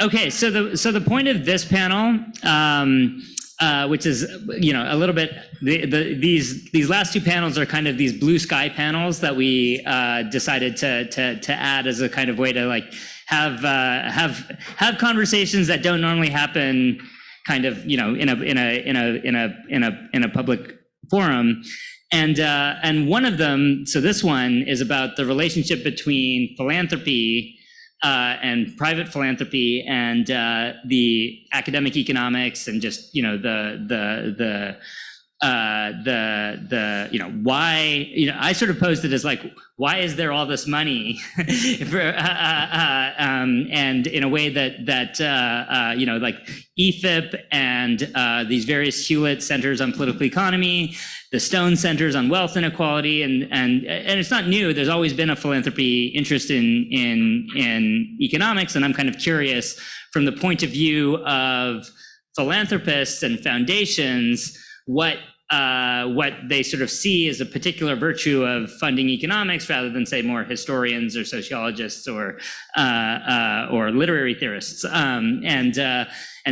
Okay, so the point of this panel, which is a little bit these last two panels are kind of these blue sky panels that we decided to add as a kind of way to like have conversations that don't normally happen kind of in a public forum. And one of them, so this one is about the relationship between philanthropy and private philanthropy and the academic economics and just why I sort of posed it as like, why is there all this money and in a way that like EfIP and these various Hewlett centers on political economy, the Stone centers on wealth inequality, and it's not new. There's always been a philanthropy interest in economics, and I'm kind of curious from the point of view of philanthropists and foundations, what they sort of see as a particular virtue of funding economics rather than say more historians or sociologists or literary theorists. And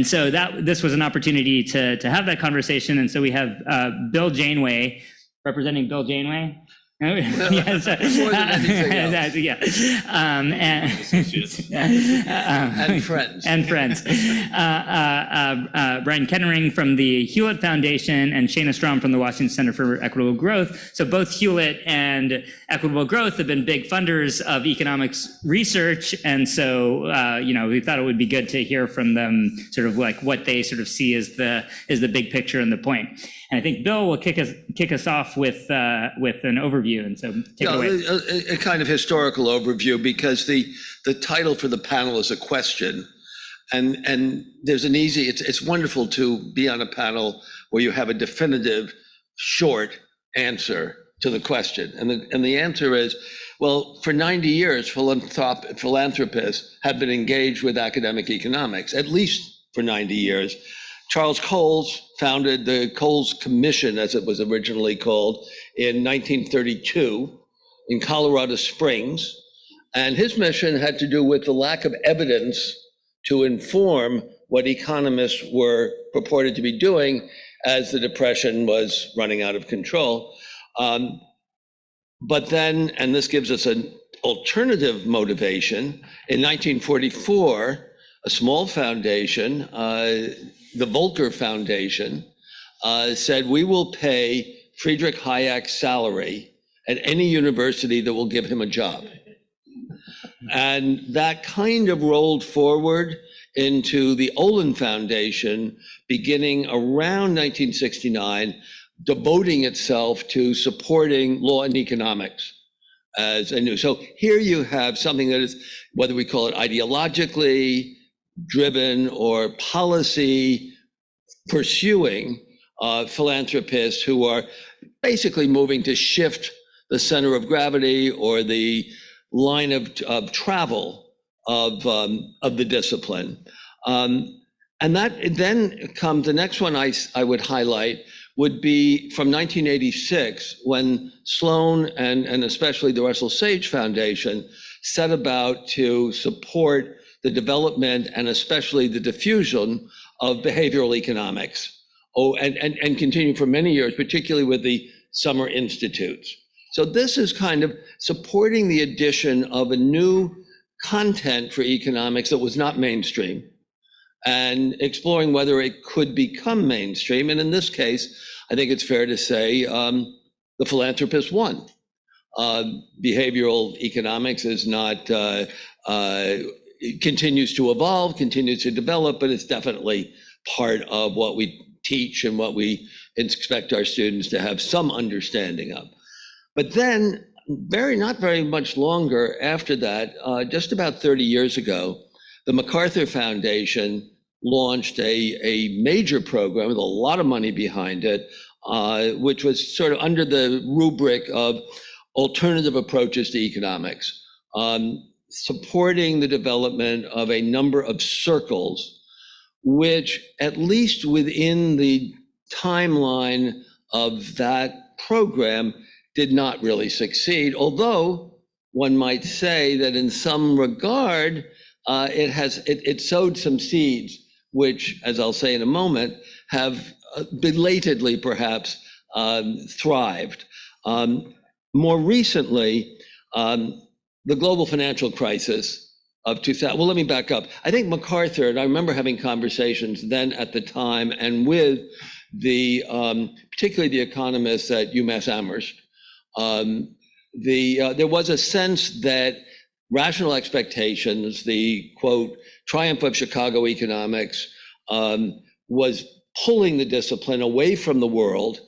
so this was an opportunity to have that conversation. And so we have Bill Janeway, representing Bill Janeway. Yes, more than anything else. Yeah. And friends. And friends. Brian Kettenring from the Hewlett Foundation and Shayna Strom from the Washington Center for Equitable Growth. So both Hewlett and Equitable Growth have been big funders of economics research. And so, we thought it would be good to hear from them sort of like what they sort of see as the big picture and the point. And I think Bill will kick us off with an overview. And so take it away. A kind of historical overview, because the title for the panel is a question, and there's an easy. It's wonderful to be on a panel where you have a definitive, short answer to the question, and the answer is, well, for 90 years, philanthropists have been engaged with academic economics, at least for 90 years. Charles Coles founded the Coles Commission, as it was originally called, in 1932 in Colorado Springs. And his mission had to do with the lack of evidence to inform what economists were purported to be doing as the Depression was running out of control. But then, and this gives us an alternative motivation, in 1944, a small foundation, the Volcker Foundation, said, we will pay Friedrich Hayek's salary at any university that will give him a job. And that kind of rolled forward into the Olin Foundation beginning around 1969, devoting itself to supporting law and economics as a new. So here you have something that is, whether we call it ideologically driven or policy pursuing, philanthropists who are basically moving to shift the center of gravity or the line of travel of the discipline. And that then comes, the next one I would highlight would be from 1986, when Sloan and especially the Russell Sage Foundation set about to support the development and especially the diffusion of behavioral economics. And continue for many years, particularly with the summer institutes. So this is kind of supporting the addition of a new content for economics that was not mainstream, and exploring whether it could become mainstream. And in this case, I think it's fair to say the philanthropist won. Behavioral economics is not, it continues to evolve, continues to develop, but it's definitely part of what we teach and what we expect our students to have some understanding of. But then, not very much longer after that, just about 30 years ago, the MacArthur Foundation launched a major program with a lot of money behind it, which was sort of under the rubric of alternative approaches to economics, supporting the development of a number of circles, which, at least within the timeline of that program, did not really succeed. Although one might say that in some regard, it sowed some seeds, which, as I'll say in a moment, have belatedly perhaps thrived. More recently, the global financial crisis of 2000, well, let me back up. I think MacArthur, and I remember having conversations then at the time and with the, particularly the economists at UMass Amherst, there was a sense that rational expectations, the quote, triumph of Chicago economics, was pulling the discipline away from the world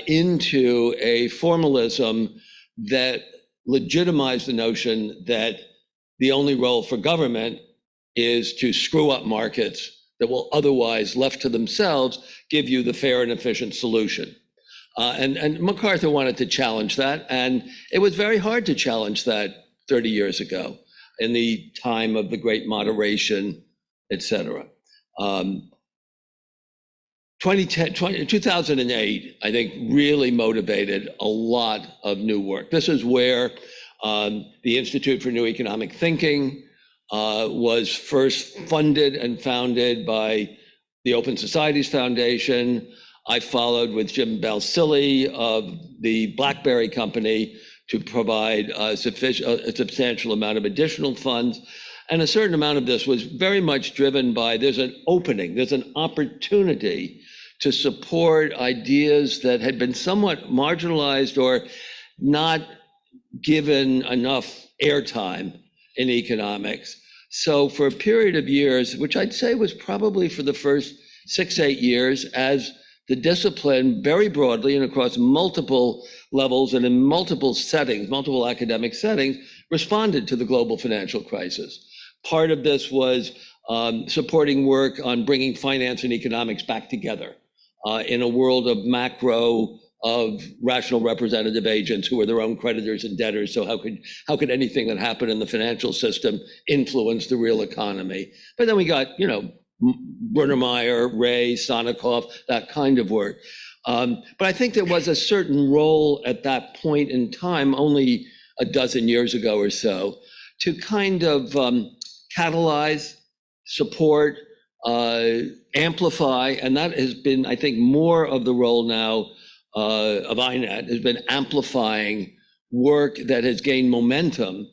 into a formalism that legitimized the notion that the only role for government is to screw up markets that will otherwise, left to themselves, give you the fair and efficient solution. And MacArthur wanted to challenge that, and it was very hard to challenge that 30 years ago in the time of the Great Moderation, et cetera. 2008, I think, really motivated a lot of new work. This is where the Institute for New Economic Thinking was first funded and founded by the Open Societies Foundation. I followed with Jim Balsillie of the BlackBerry Company to provide a substantial amount of additional funds. And a certain amount of this was very much driven by, there's an opening, there's an opportunity to support ideas that had been somewhat marginalized or not given enough airtime in economics. So for a period of years, which I'd say was probably for the first 6-8 years, as the discipline very broadly and across multiple levels and in multiple settings, multiple academic settings, responded to the global financial crisis. Part of this was supporting work on bringing finance and economics back together in a world of macro, of rational representative agents who were their own creditors and debtors. So how could anything that happened in the financial system influence the real economy? But then we got, Brunnermeyer, Ray, Sonikoff, that kind of work. But I think there was a certain role at that point in time, only a dozen years ago or so, to kind of catalyze, support, amplify, and that has been, I think, more of the role now of INET, has been amplifying work that has gained momentum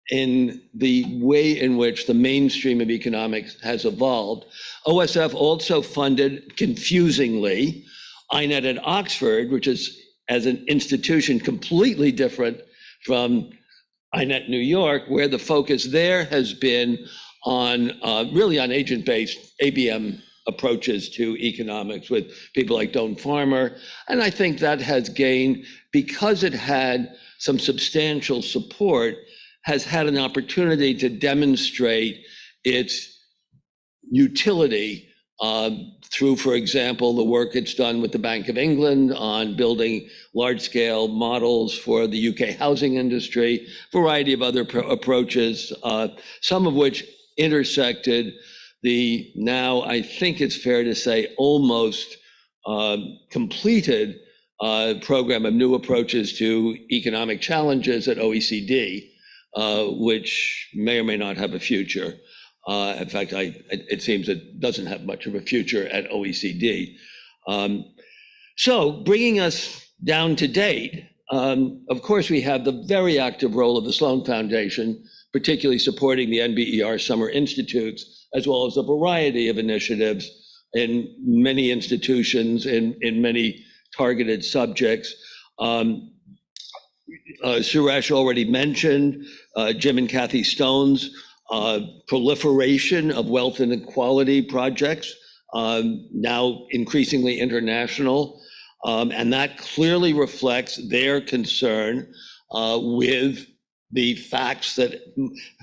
in the way in which the mainstream of economics has evolved. OSF also funded, confusingly, INET at Oxford, which is, as an institution, completely different from INET New York, where the focus there has been on really on agent-based ABM approaches to economics with people like Doan Farmer. And I think that has gained, because it had some substantial support, has had an opportunity to demonstrate its utility through, for example, the work it's done with the Bank of England on building large-scale models for the UK housing industry, variety of other approaches, some of which intersected the now, I think it's fair to say, almost completed program of new approaches to economic challenges at OECD, which may or may not have a future. In fact, it seems it doesn't have much of a future at OECD. So bringing us down to date, of course, we have the very active role of the Sloan Foundation, particularly supporting the NBER Summer Institutes, as well as a variety of initiatives in many institutions, in many targeted subjects. Suresh already mentioned Jim and Kathy Stone's proliferation of wealth inequality projects, now increasingly international. And that clearly reflects their concern with the facts that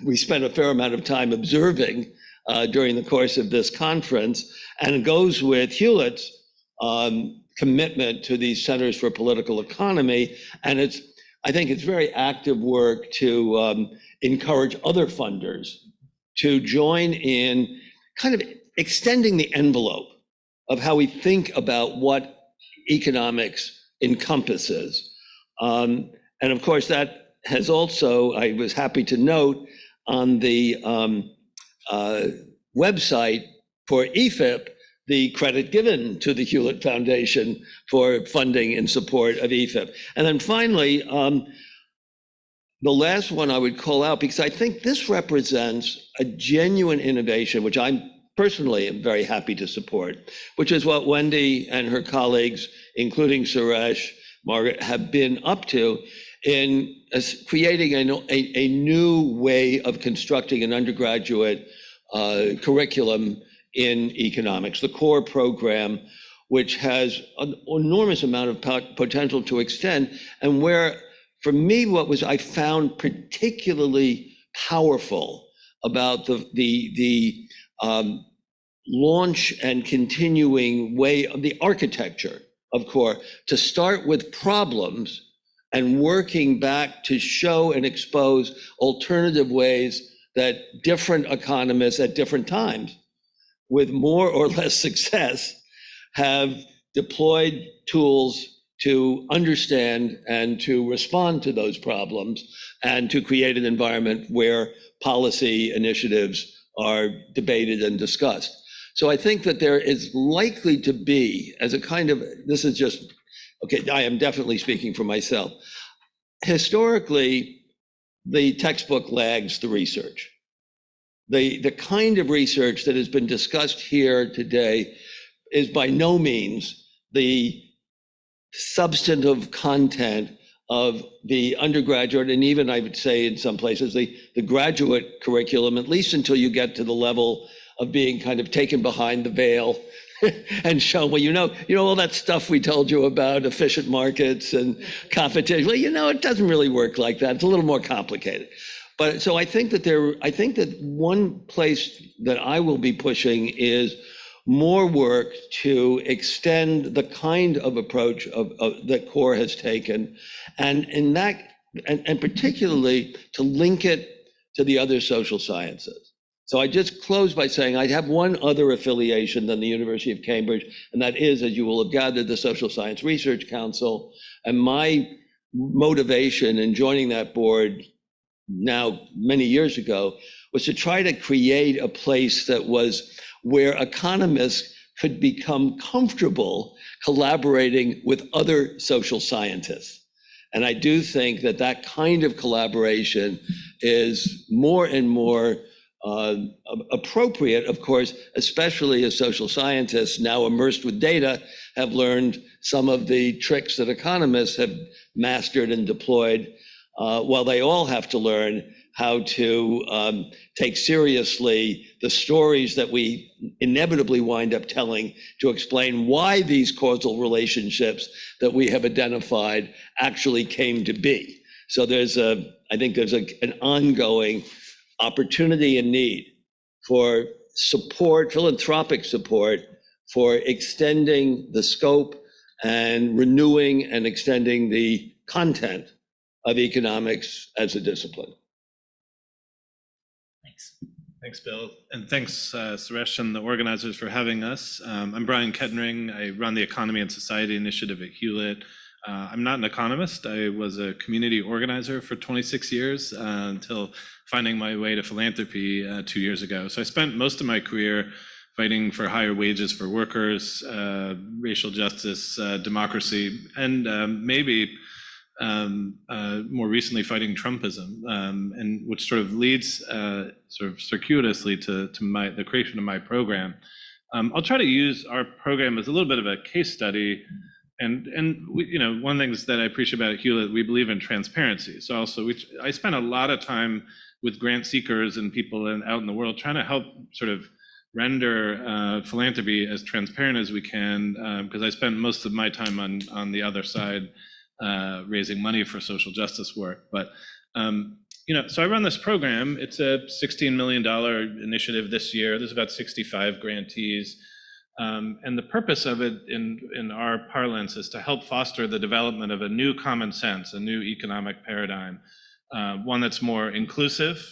we spent a fair amount of time observing during the course of this conference, and it goes with Hewlett's commitment to these centers for political economy. And I think it's very active work to encourage other funders to join in kind of extending the envelope of how we think about what economics encompasses. And of course, that has also, I was happy to note on the website for EfIP, the credit given to the Hewlett Foundation for funding in support of EfIP. And then finally, the last one I would call out, because I think this represents a genuine innovation, which I'm personally am very happy to support, which is what Wendy and her colleagues, including Suresh, Margaret, have been up to in creating a new way of constructing an undergraduate curriculum in economics, the core program, which has an enormous amount of potential to extend, and where, for me, what I found particularly powerful about the launch and continuing way of the architecture of core, to start with problems and working back to show and expose alternative ways that different economists at different times, with more or less success, have deployed tools to understand and to respond to those problems, and to create an environment where policy initiatives are debated and discussed. So I think that there is likely to be, as a kind of, this is just, okay, I am definitely speaking for myself. Historically, the textbook lags the research. The kind of research that has been discussed here today is by no means the substantive content of the undergraduate, and even I would say in some places the graduate curriculum, at least until you get to the level of being kind of taken behind the veil and shown, well, you know all that stuff we told you about efficient markets and competition. Well, it doesn't really work like that. It's a little more complicated. But so I think that one place that I will be pushing is more work to extend the kind of approach that CORE has taken, and particularly to link it to the other social sciences. So I just close by saying I have one other affiliation than the University of Cambridge, and that is, as you will have gathered, the Social Science Research Council. And my motivation in joining that board now many years ago was to try to create a place that was where economists could become comfortable collaborating with other social scientists. And I do think that that kind of collaboration is more and more appropriate, of course, especially as social scientists now immersed with data have learned some of the tricks that economists have mastered and deployed, while they all have to learn how to take seriously the stories that we inevitably wind up telling to explain why these causal relationships that we have identified actually came to be. So I think there's an ongoing opportunity and need for support, philanthropic support, for extending the scope and renewing and extending the content of economics as a discipline. Thanks. Thanks, Bill. And thanks, Suresh and the organizers for having us. I'm Brian Kettenring. I run the Economy and Society Initiative at Hewlett. I'm not an economist. I was a community organizer for 26 years until finding my way to philanthropy 2 years ago. So I spent most of my career fighting for higher wages for workers, racial justice, democracy, and maybe more recently fighting Trumpism, and which sort of leads sort of circuitously to the creation of my program. I'll try to use our program as a little bit of a case study. And we, one of the things that I appreciate about Hewlett, we believe in transparency. So also, I spent a lot of time with grant seekers and people out in the world trying to help sort of render philanthropy as transparent as we can, because I spent most of my time on the other side raising money for social justice work. But so I run this program. It's a $16 million initiative this year. There's about 65 grantees. And the purpose of it in our parlance is to help foster the development of a new common sense, a new economic paradigm, one that's more inclusive,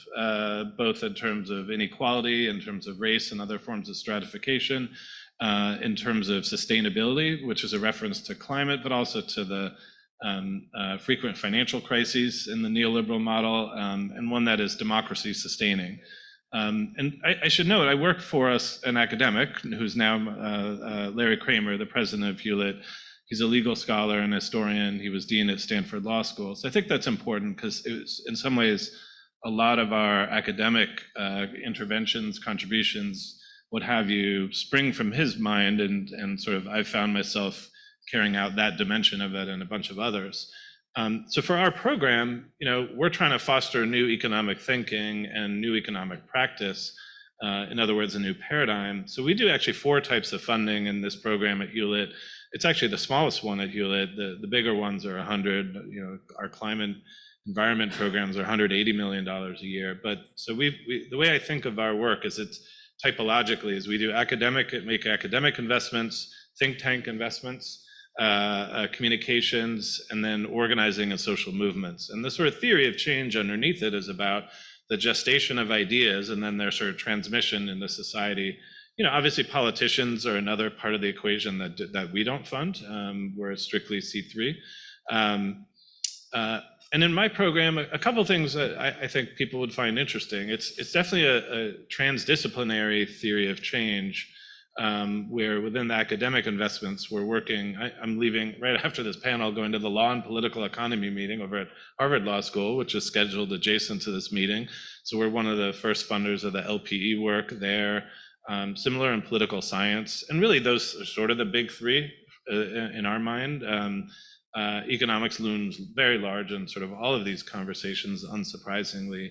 both in terms of inequality, in terms of race and other forms of stratification, in terms of sustainability, which is a reference to climate, but also to the frequent financial crises in the neoliberal model, and one that is democracy sustaining. And I should note, I work for an academic who's now Larry Kramer, the president of Hewlett. He's a legal scholar and historian. He was dean at Stanford Law School. So I think that's important because it was, in some ways, a lot of our academic interventions, contributions, what have you, spring from his mind, and sort of I've found myself carrying out that dimension of it and a bunch of others. So for our program, we're trying to foster new economic thinking and new economic practice. In other words, a new paradigm. So we do actually 4 types of funding in this program at Hewlett. It's actually the smallest one at Hewlett. The bigger ones are 100. Our climate environment programs are $180 million a year. But so the way I think of our work is it's typologically is we do make academic investments, think tank investments, communications, and then organizing and social movements. And the sort of theory of change underneath it is about the gestation of ideas and then their sort of transmission into society. Obviously politicians are another part of the equation that we don't fund. We're strictly C3. And in my program, a couple of things that I think people would find interesting. It's definitely a transdisciplinary theory of change, where within the academic investments, we're working, I'm leaving right after this panel, going to the Law and Political Economy meeting over at Harvard Law School, which is scheduled adjacent to this meeting. So we're one of the first funders of the LPE work there, similar in political science. And really those are sort of the big 3 in our mind. Economics looms very large in sort of all of these conversations, unsurprisingly.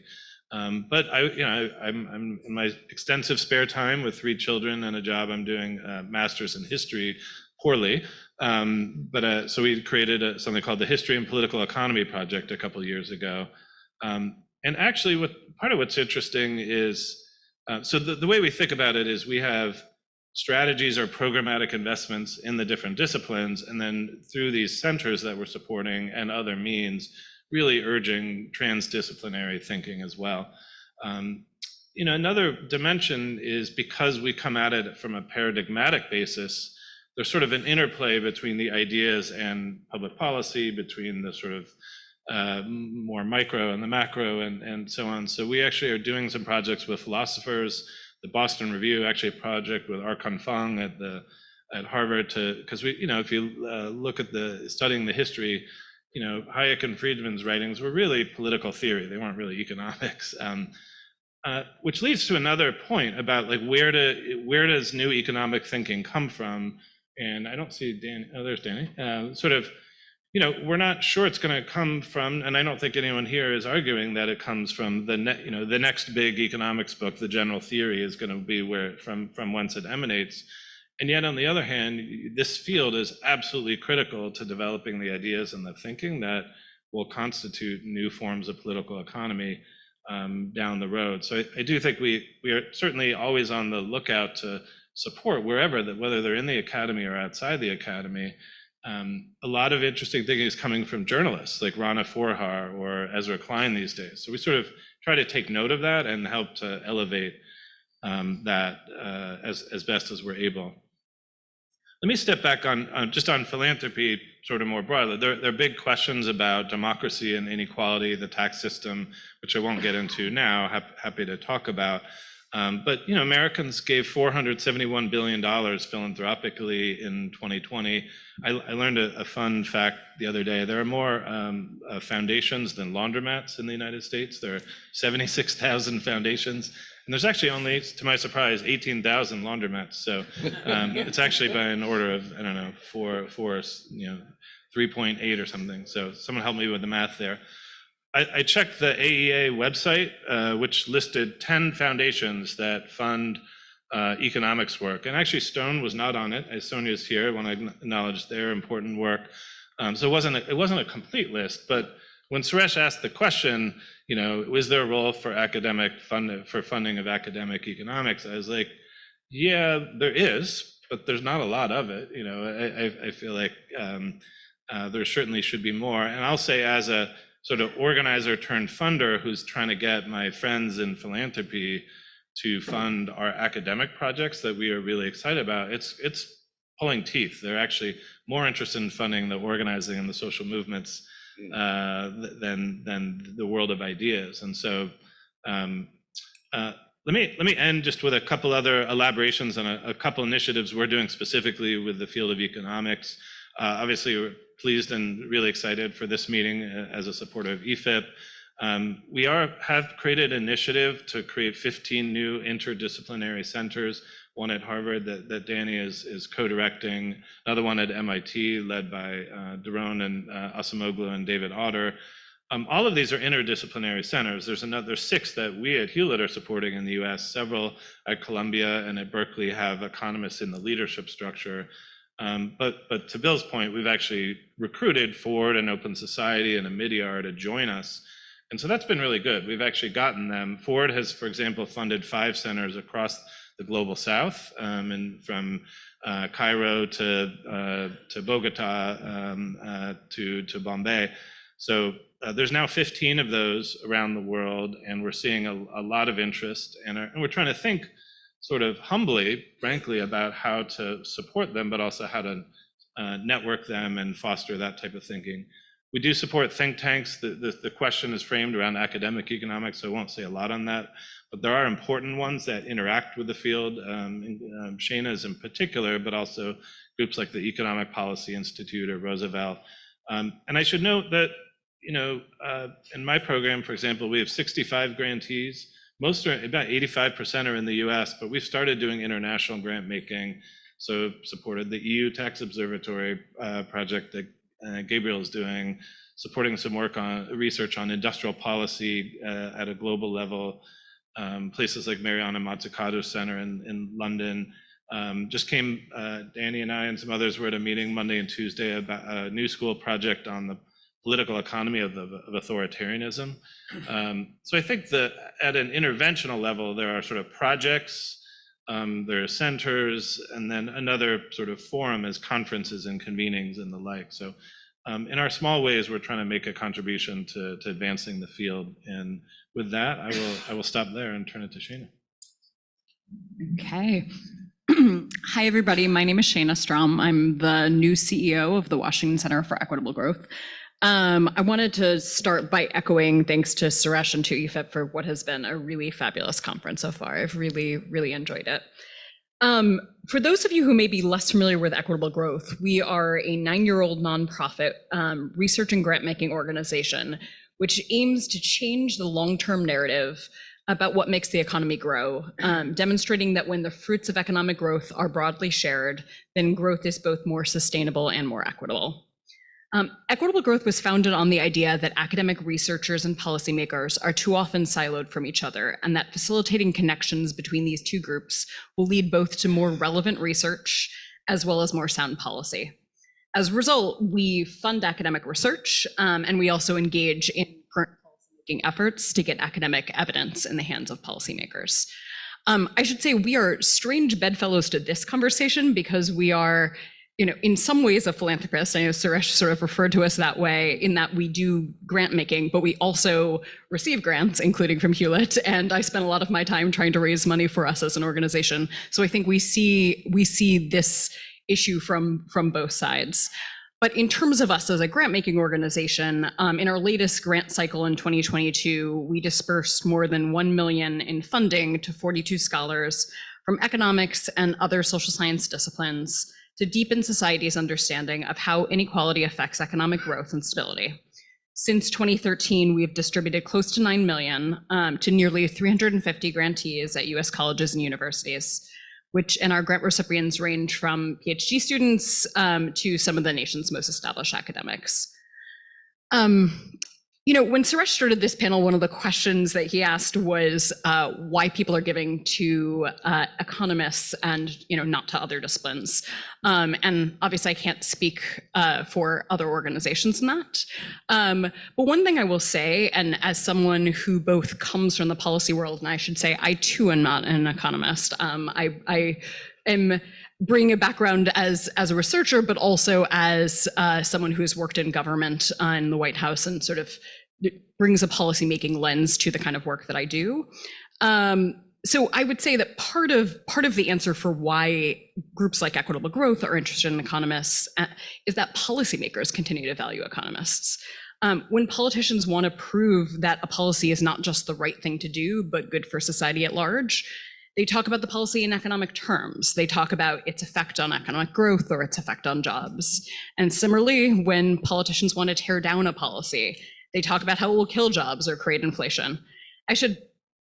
But I'm in my extensive spare time with 3 children and a job, I'm doing a master's in history poorly. So we created something called the History and Political Economy Project a couple of years ago. And actually, part of what's interesting is, so the way we think about it is we have strategies or programmatic investments in the different disciplines, and then through these centers that we're supporting and other means, really urging transdisciplinary thinking as well. Another dimension is because we come at it from a paradigmatic basis, there's sort of an interplay between the ideas and public policy, between the sort of more micro and the macro and so on. So we actually are doing some projects with philosophers. The Boston Review, actually a project with Arkhan Fang at Harvard, because if you look at studying the history, Hayek and Friedman's writings were really political theory. They weren't really economics, which leads to another point about like where does new economic thinking come from? And I don't see Danny. Oh, there's Danny. We're not sure it's going to come from, and I don't think anyone here is arguing that it comes from the next big economics book. The general theory is going to be from whence it emanates. And yet, on the other hand, this field is absolutely critical to developing the ideas and the thinking that will constitute new forms of political economy down the road. So I do think we are certainly always on the lookout to support wherever whether they're in the academy or outside the academy. A lot of interesting thinking is coming from journalists like Rana Forhar or Ezra Klein these days. So we sort of try to take note of that and help to elevate that as best as we're able. Let me step back on philanthropy sort of more broadly. There are big questions about democracy and inequality, the tax system, which I won't get into now, happy to talk about. But Americans gave $471 billion philanthropically in 2020. I learned a fun fact the other day. There are more foundations than laundromats in the United States. There are 76,000 foundations. And there's actually only, to my surprise, 18,000 laundromats. So it's actually by an order of, I don't know, 3.8 or something. So someone help me with the math there. I checked the AEA website, which listed 10 foundations that fund economics work. And actually Stone was not on it, as Sonia's here. I want to acknowledge their important work. So it wasn't a complete list, but when Suresh asked the question, is there a role for funding of academic economics? I was like, yeah, there is, but there's not a lot of it. I feel like there certainly should be more. And I'll say, as a sort of organizer turned funder who's trying to get my friends in philanthropy to fund our academic projects that we are really excited about, it's pulling teeth. They're actually more interested in funding the organizing and the social movements than the world of ideas. And so let Let me end just with a couple other elaborations on a couple initiatives we're doing specifically with the field of economics. Obviously, we're pleased and really excited for this meeting as a supporter of EfIP. We have created an initiative to create 15 new interdisciplinary centers, one at Harvard that Danny is co-directing, another one at MIT led by Daron and Asamoglu and David Otter. All of these are interdisciplinary centers. There's another 6 that we at Hewlett are supporting in the US. Several at Columbia and at Berkeley have economists in the leadership structure. But to Bill's point, we've actually recruited Ford and Open Society and Amidyar to join us. And so that's been really good. We've actually gotten them. Ford has, for example, funded 5 centers across the global south, and from Cairo to Bogota to Bombay. So there's now 15 of those around the world, and we're seeing a lot of interest, and we're trying to think sort of humbly, frankly, about how to support them, but also how to network them and foster that type of thinking. We do support think tanks. The question is framed around academic economics, so I won't say a lot on that, but there are important ones that interact with the field, Shayna's in particular, but also groups like the Economic Policy Institute or Roosevelt. And I should note that, in my program, for example, we have 65 grantees. Most are, about 85% are in the US, but we've started doing international grant making. So supported the EU Tax Observatory project that Gabriel is doing, supporting some work on research on industrial policy at a global level. Places like Mariana Mazzucato Center in London. Just came, Danny and I and some others were at a meeting Monday and Tuesday about a new school project on the political economy of authoritarianism. So I think that at an interventional level, there are sort of projects, there are centers, and then another sort of forum is conferences and convenings and the like. So in our small ways, we're trying to make a contribution to advancing the field. And with that, I will stop there and turn it to Shayna. Okay. Hi, everybody. My name is Shayna Strom. I'm the new CEO of the Washington Center for Equitable Growth. I wanted to start by echoing thanks to Suresh and to EfIP for what has been a really fabulous conference so far. I've really enjoyed it. For those of you who may be less familiar with Equitable Growth, we are a 9-year-old nonprofit research and grant-making organization which aims to change the long-term narrative about what makes the economy grow, demonstrating that when the fruits of economic growth are broadly shared, then growth is both more sustainable and more equitable. Equitable Growth was founded on the idea that academic researchers and policymakers are too often siloed from each other, and that facilitating connections between these two groups will lead both to more relevant research as well as more sound policy. As a result, we fund academic research, and we also engage in current policymaking efforts to get academic evidence in the hands of policymakers. I should say we are strange bedfellows to this conversation because we are, in some ways a philanthropist. I know Suresh sort of referred to us that way in that we do grant making, but we also receive grants, including from Hewlett. And I spend a lot of my time trying to raise money for us as an organization. So I think we see this issue from both sides. But in terms of us as a grant making organization, in our latest grant cycle in 2022, we dispersed more than $1 million in funding to 42 scholars from economics and other social science disciplines to deepen society's understanding of how inequality affects economic growth and stability. Since 2013, we've distributed close to $9 million to nearly 350 grantees at US colleges and universities, and our grant recipients range from PhD students to some of the nation's most established academics. When Suresh started this panel, one of the questions that he asked was why people are giving to economists and not to other disciplines. And obviously I can't speak for other organizations in that. But one thing I will say, and as someone who both comes from the policy world, and I should say I too am not an economist. I am bring a background as a researcher, but also as someone who has worked in government in the White House and sort of brings a policymaking lens to the kind of work that I do. So I would say that part of the answer for why groups like Equitable Growth are interested in economists is that policymakers continue to value economists. When politicians want to prove that a policy is not just the right thing to do, but good for society at large, they talk about the policy in economic terms. They talk about its effect on economic growth or its effect on jobs. And similarly, when politicians want to tear down a policy, they talk about how it will kill jobs or create inflation. I should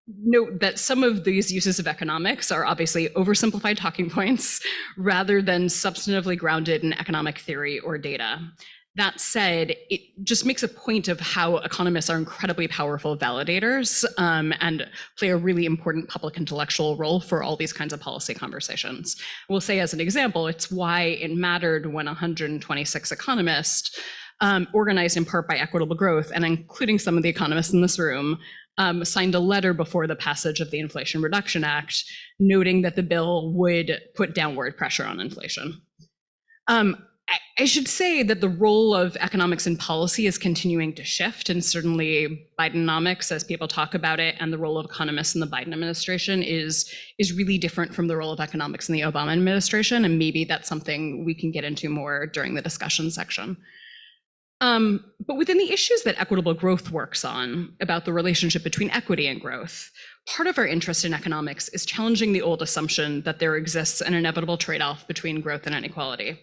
note that some of these uses of economics are obviously oversimplified talking points rather than substantively grounded in economic theory or data. That said, it just makes a point of how economists are incredibly powerful validators and play a really important public intellectual role for all these kinds of policy conversations. We'll say as an example, it's why it mattered when 126 economists, organized in part by Equitable Growth, and including some of the economists in this room, signed a letter before the passage of the Inflation Reduction Act, noting that the bill would put downward pressure on inflation. I should say that the role of economics in policy is continuing to shift, and certainly Bidenomics, as people talk about it, and the role of economists in the Biden administration is really different from the role of economics in the Obama administration, and maybe that's something we can get into more during the discussion section. But within the issues that Equitable Growth works on about the relationship between equity and growth, part of our interest in economics is challenging the old assumption that there exists an inevitable trade-off between growth and inequality.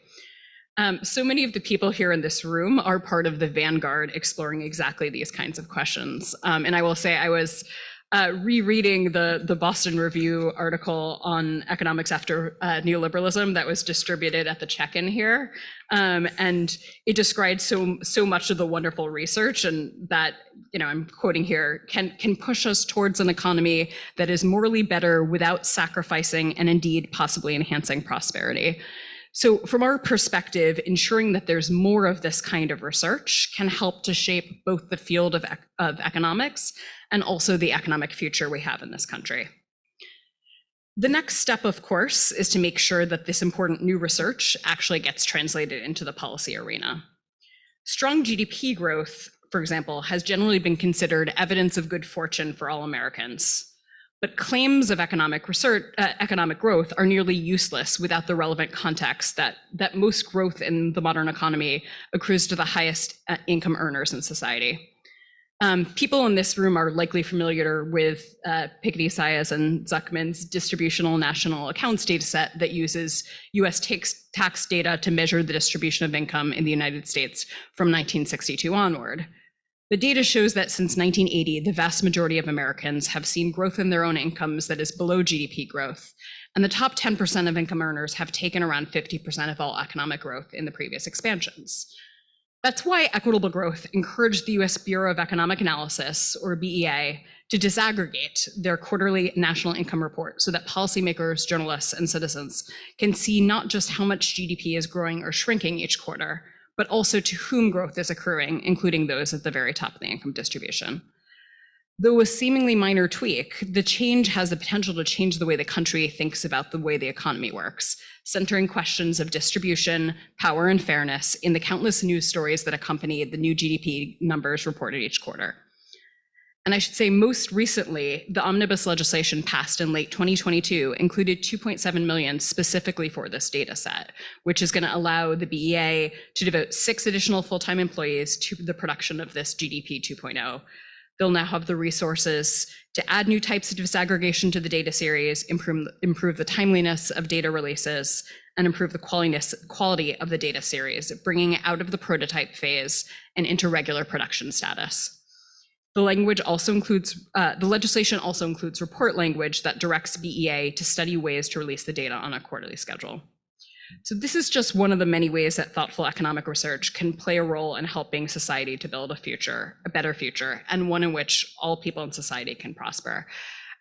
So many of the people here in this room are part of the vanguard exploring exactly these kinds of questions. And I will say I was rereading the Boston Review article on economics after neoliberalism that was distributed at the check-in here. And it described so much of the wonderful research, and that, I'm quoting here, can push us towards an economy that is morally better without sacrificing and indeed possibly enhancing prosperity. So from our perspective, ensuring that there's more of this kind of research can help to shape both the field of economics and also the economic future we have in this country. The next step, of course, is to make sure that this important new research actually gets translated into the policy arena. Strong GDP growth, for example, has generally been considered evidence of good fortune for all Americans. But claims of economic growth are nearly useless without the relevant context that most growth in the modern economy accrues to the highest income earners in society. People in this room are likely familiar with Piketty, Saez, and Zuckman's distributional national accounts data set that uses US tax data to measure the distribution of income in the United States from 1962 onward. The data shows that since 1980, the vast majority of Americans have seen growth in their own incomes that is below GDP growth, and the top 10% of income earners have taken around 50% of all economic growth in the previous expansions. That's why Equitable Growth encouraged the US Bureau of Economic Analysis, or BEA, to disaggregate their quarterly national income report so that policymakers, journalists, and citizens can see not just how much GDP is growing or shrinking each quarter, but also to whom growth is accruing, including those at the very top of the income distribution. Though a seemingly minor tweak, the change has the potential to change the way the country thinks about the way the economy works, centering questions of distribution, power, and fairness in the countless news stories that accompany the new GDP numbers reported each quarter. And I should say most recently, the omnibus legislation passed in late 2022 included 2.7 million specifically for this data set, which is going to allow the BEA to devote 6 additional full-time employees to the production of this GDP 2.0. They'll now have the resources to add new types of disaggregation to the data series, improve the timeliness of data releases, and improve the quality of the data series, bringing it out of the prototype phase and into regular production status. The legislation also includes report language that directs BEA to study ways to release the data on a quarterly schedule. So this is just one of the many ways that thoughtful economic research can play a role in helping society to build a better future, and one in which all people in society can prosper.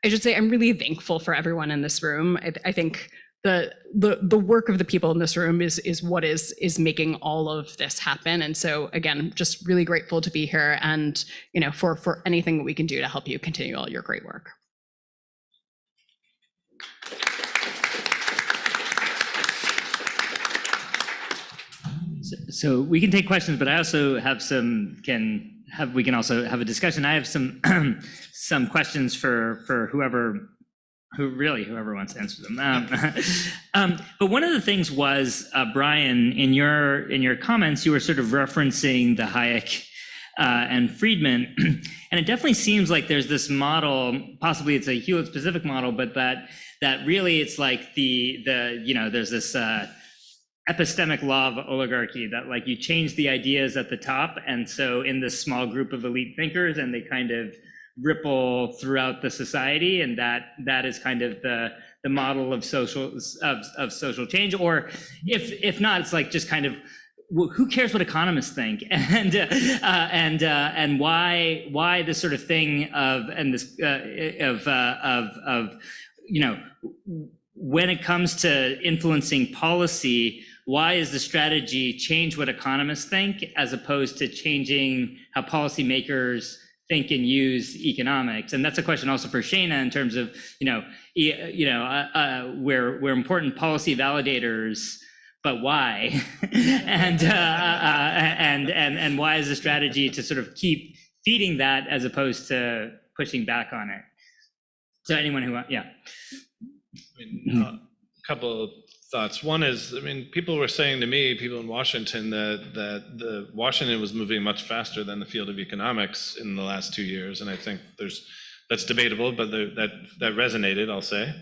I should say I'm really thankful for everyone in this room. I think the work of the people in this room is what is making all of this happen. And so again, just really grateful to be here, and for anything that we can do to help you continue all your great work. So we can take questions, but I also have we can also have a discussion. I have some questions for whoever wants to answer them. But one of the things was, Brian, in your comments, you were sort of referencing the Hayek and Friedman. And it definitely seems like there's this model, possibly it's a Hewlett specific model, but that really it's like there's this epistemic law of oligarchy that like you change the ideas at the top, and so in this small group of elite thinkers, and they kind of ripple throughout the society, and that is kind of the model of social change. Or if not, it's like just kind of, who cares what economists think, and why this sort of thing of when it comes to influencing policy, why is the strategy change what economists think as opposed to changing how policymakers think and use economics? And that's a question also for Shayna in terms of, we're important policy validators, but why? and why is the strategy to sort of keep feeding that as opposed to pushing back on it? So anyone who, yeah. A couple of thoughts. One is, people were saying to me, people in Washington, that Washington was moving much faster than the field of economics in the last 2 years, and I think that's debatable, but that resonated, I'll say.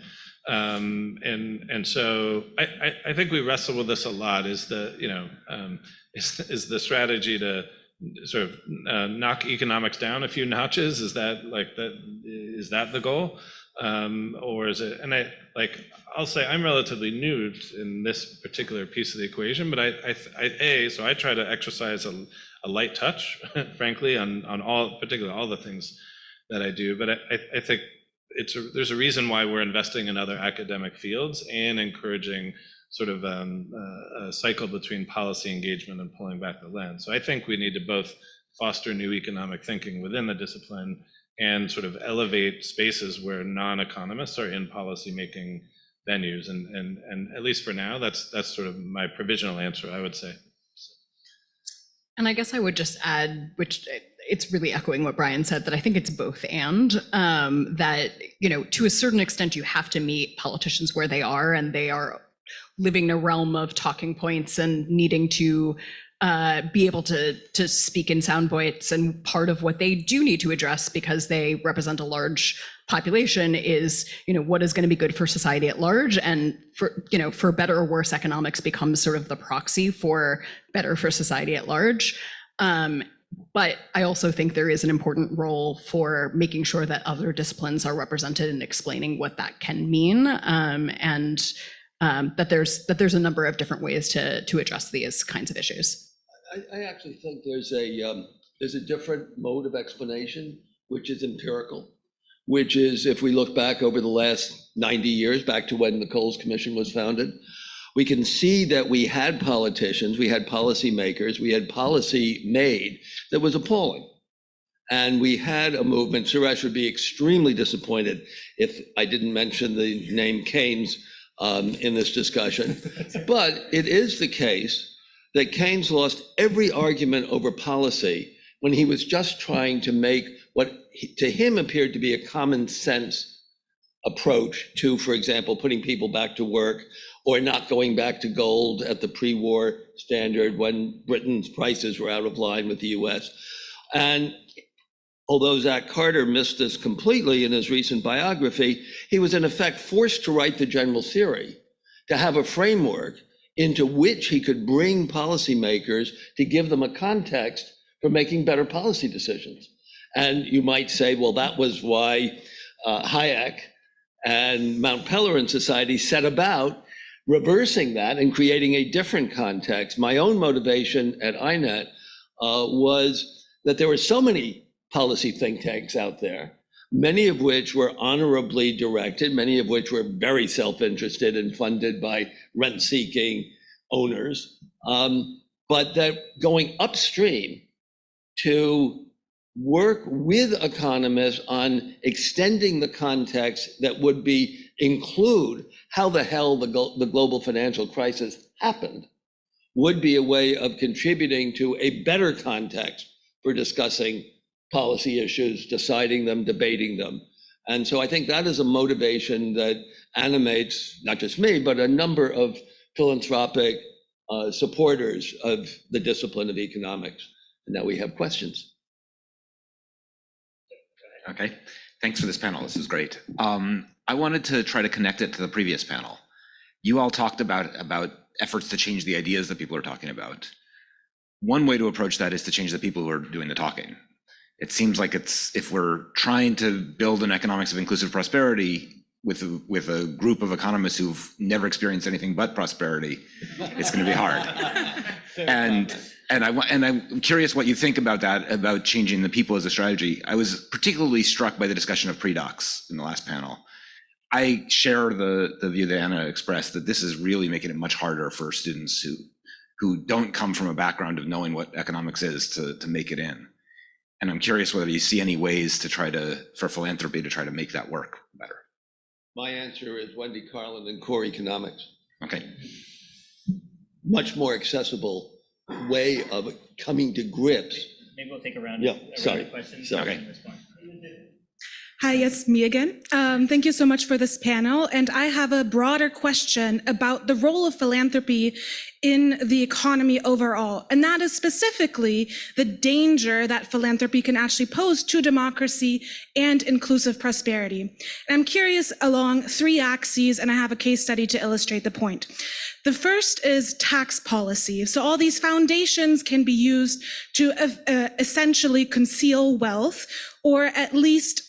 And so I think we wrestle with this a lot. Is the strategy to sort of knock economics down a few notches? Is that the goal? Or is it, and I'll say I'm relatively new in this particular piece of the equation, but so I try to exercise a light touch, frankly, on particularly all the things that I do. But I think there's a reason why we're investing in other academic fields and encouraging sort of a cycle between policy engagement and pulling back the lens. So I think we need to both foster new economic thinking within the discipline and sort of elevate spaces where non-economists are in policy-making venues. And at least for now, that's sort of my provisional answer, I would say. And I guess I would just add, which it's really echoing what Brian said, that I think it's both and, that, to a certain extent, you have to meet politicians where they are, and they are living in a realm of talking points and needing to be able to speak in sound bites. And part of what they do need to address, because they represent a large population, is, what is going to be good for society at large. And for better or worse, economics becomes sort of the proxy for better for society at large. But I also think there is an important role for making sure that other disciplines are represented and explaining what that can mean, and that there's a number of different ways to address these kinds of issues. I actually think there's a different mode of explanation, which is empirical, which is, if we look back over the last 90 years, back to when the Coles Commission was founded, we can see that we had politicians, we had policymakers, we had policy made that was appalling. And we had a movement. Suresh would be extremely disappointed if I didn't mention the name Keynes in this discussion. But it is the case that Keynes lost every argument over policy when he was just trying to make what to him appeared to be a common sense approach to, for example, putting people back to work, or not going back to gold at the pre-war standard when Britain's prices were out of line with the US. And although Zach Carter missed this completely in his recent biography, he was in effect forced to write the general theory, to have a framework into which he could bring policymakers to give them a context for making better policy decisions. And you might say, well, that was why Hayek and Mount Pelerin Society set about reversing that and creating a different context. My own motivation at INET was that there were so many policy think tanks out there, many of which were honorably directed, many of which were very self-interested and funded by rent-seeking owners, but that going upstream to work with economists on extending the context that would include how the hell the global financial crisis happened would be a way of contributing to a better context for discussing policy issues, deciding them, debating them. And so I think that is a motivation that animates not just me, but a number of philanthropic supporters of the discipline of economics. And now we have questions. Okay, thanks for this panel. This is great. I wanted to try to connect it to the previous panel. You all talked about efforts to change the ideas that people are talking about. One way to approach that is to change the people who are doing the talking. It seems like if we're trying to build an economics of inclusive prosperity with a group of economists who've never experienced anything but prosperity, it's going to be hard. And I'm curious what you think about that, about changing the people as a strategy. I was particularly struck by the discussion of pre-docs in the last panel. I share the view that Anna expressed, that this is really making it much harder for students who don't come from a background of knowing what economics is to make it in. And I'm curious whether you see any ways for philanthropy to try to make that work better. My answer is Wendy Carlin and core economics. Okay. Much more accessible way of coming to grips. Maybe we'll take a round. Yeah, of sorry. Questions. Sorry. At this point. Hi, yes, me again. Thank you so much for this panel. And I have a broader question about the role of philanthropy in the economy overall. And that is specifically the danger that philanthropy can actually pose to democracy and inclusive prosperity. And I'm curious along 3 axes, and I have a case study to illustrate the point. The first is tax policy. So all these foundations can be used to essentially conceal wealth, or at least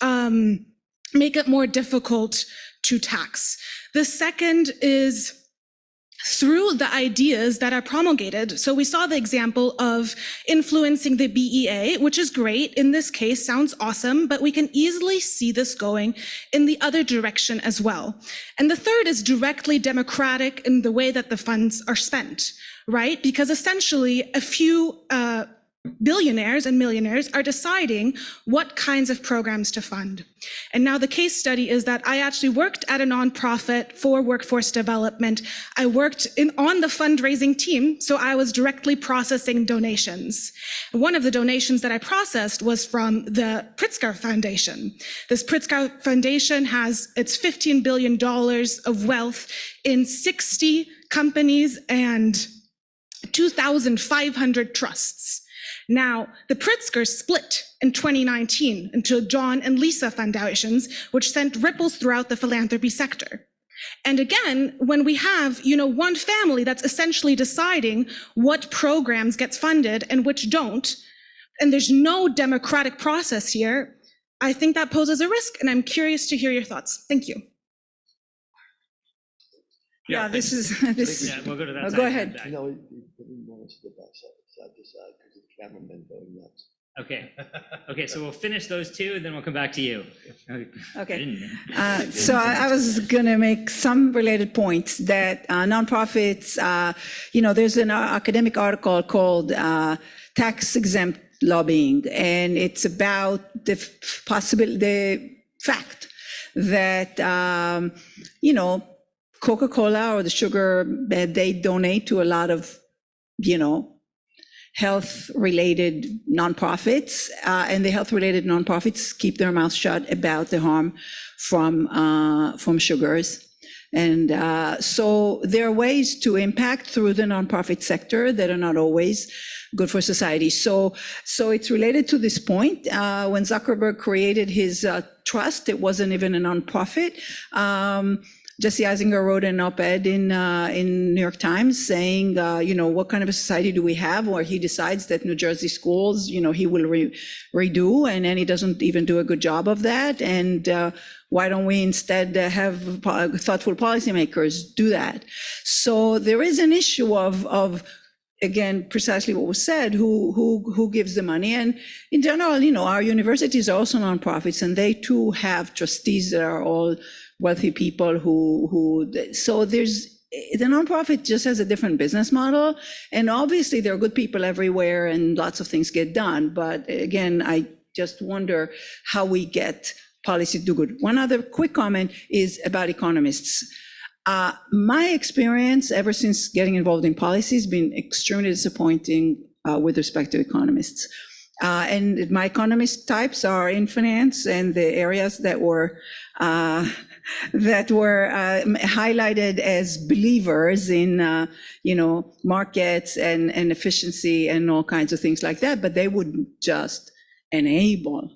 make it more difficult to tax. The second is through the ideas that are promulgated. So we saw the example of influencing the BEA, which is great. In this case, sounds awesome, but we can easily see this going in the other direction as well. And the third is directly democratic in the way that the funds are spent, right? Because essentially a few billionaires and millionaires are deciding what kinds of programs to fund. And now the case study is that I actually worked at a nonprofit for workforce development. I worked on the fundraising team, so I was directly processing donations. One of the donations that I processed was from the Pritzker Foundation. This Pritzker Foundation has its $15 billion of wealth in 60 companies and 2,500 trusts. Now, the Pritzkers split in 2019 into John and Lisa foundations, which sent ripples throughout the philanthropy sector. And again, when we have, one family that's essentially deciding what programs gets funded and which don't, and there's no democratic process here, I think that poses a risk, and I'm curious to hear your thoughts. Thank you. Yeah, this is. Yeah, we'll go to that. Go ahead. No, he didn't want us to go side to side because the cameraman going nuts. Okay, so we'll finish those 2, and then we'll come back to you. Okay. So I was going to make some related points that nonprofits, there's an academic article called Tax Exempt Lobbying, and it's about the fact that, Coca-Cola or the sugar, they donate to a lot of, health-related nonprofits, and the health-related nonprofits keep their mouths shut about the harm from sugars. And so there are ways to impact through the nonprofit sector that are not always good for society. So it's related to this point. When Zuckerberg created his trust, it wasn't even a nonprofit. Jesse Eisinger wrote an op-ed in New York Times saying, what kind of a society do we have where he decides that New Jersey schools, he will redo, and then he doesn't even do a good job of that. And why don't we instead have thoughtful policymakers do that? So there is an issue of again, precisely what was said, who gives the money. And in general, our universities are also nonprofits, and they too have trustees that are all wealthy people so the nonprofit just has a different business model. And obviously there are good people everywhere and lots of things get done. But again, I just wonder how we get policy to do good. One other quick comment is about economists. My experience ever since getting involved in policy has been extremely disappointing with respect to economists. And my economist types are in finance and the areas that were highlighted as believers in, markets and efficiency and all kinds of things like that, but they wouldn't just enable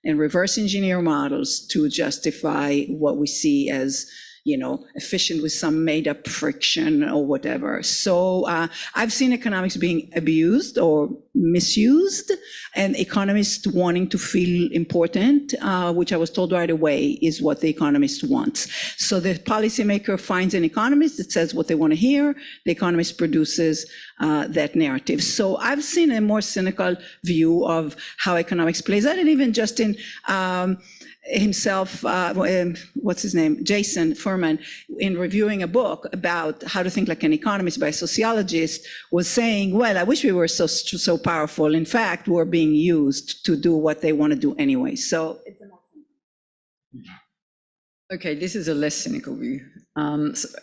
and reverse engineer models to justify what we see as, efficient with some made up friction or whatever. So I've seen economics being abused or misused, and economists wanting to feel important, which I was told right away is what the economist wants. So the policymaker finds an economist that says what they want to hear. The economist produces that narrative. So I've seen a more cynical view of how economics plays out, and even just in himself, what's his name, Jason Furman, in reviewing a book about how to think like an economist by a sociologist, was saying, well, I wish we were so powerful. In fact, we're being used to do what they want to do anyway. So it's okay, this is a less cynical view.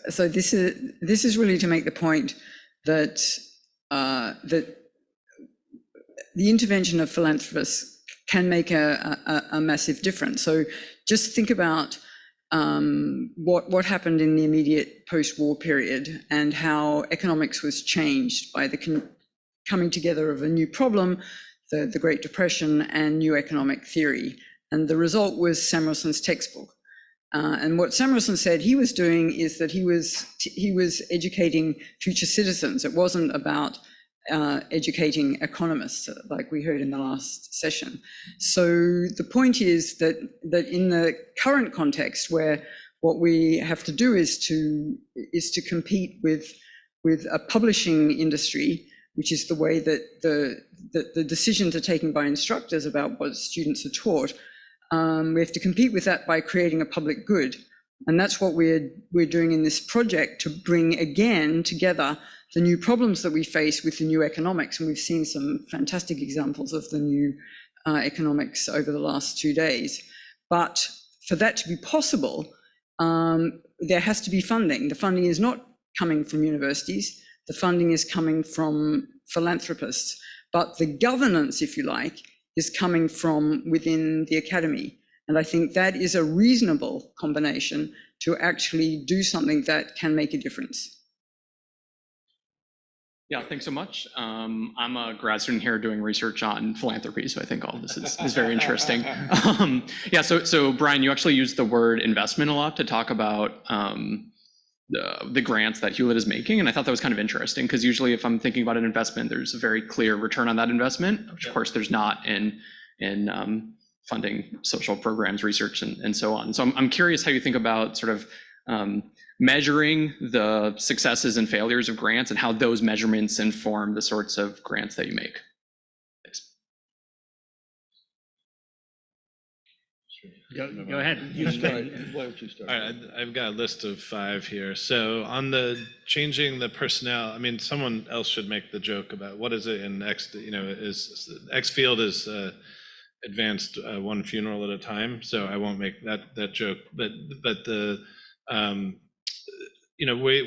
So this is really to make the point that that the intervention of philanthropists can make a massive difference. So just think about what happened in the immediate post-war period and how economics was changed by the coming together of a new problem, the Great Depression, and new economic theory. And the result was Samuelson's textbook. And what Samuelson said he was doing is that he was educating future citizens. It wasn't about educating economists, like we heard in the last session. So the point is that in the current context, where what we have to do is to compete with a publishing industry, which is the way that the decisions are taken by instructors about what students are taught. We have to compete with that by creating a public good, and that's what we're doing in this project, to bring again together the new problems that we face with the new economics. And we've seen some fantastic examples of the new economics over the last 2 days. But for that to be possible, there has to be funding. The funding is not coming from universities. The funding is coming from philanthropists. But the governance, if you like, is coming from within the academy. And I think that is a reasonable combination to actually do something that can make a difference. Yeah, thanks so much. I'm a grad student here doing research on philanthropy, so I think all of this is very interesting. Yeah, so Brian, you actually used the word investment a lot to talk about the grants that Hewlett is making, and I thought that was kind of interesting, because usually if I'm thinking about an investment, there's a very clear return on that investment, which of course there's not in funding social programs, research, and so on. So I'm curious how you think about sort of measuring the successes and failures of grants and how those measurements inform the sorts of grants that you make. Thanks. Go ahead. You start. Why don't you start? All right, I've got a list of 5 here. So on the changing the personnel, I mean, someone else should make the joke about what is it in X, is X field is advanced one funeral at a time. So I won't make that joke, but the,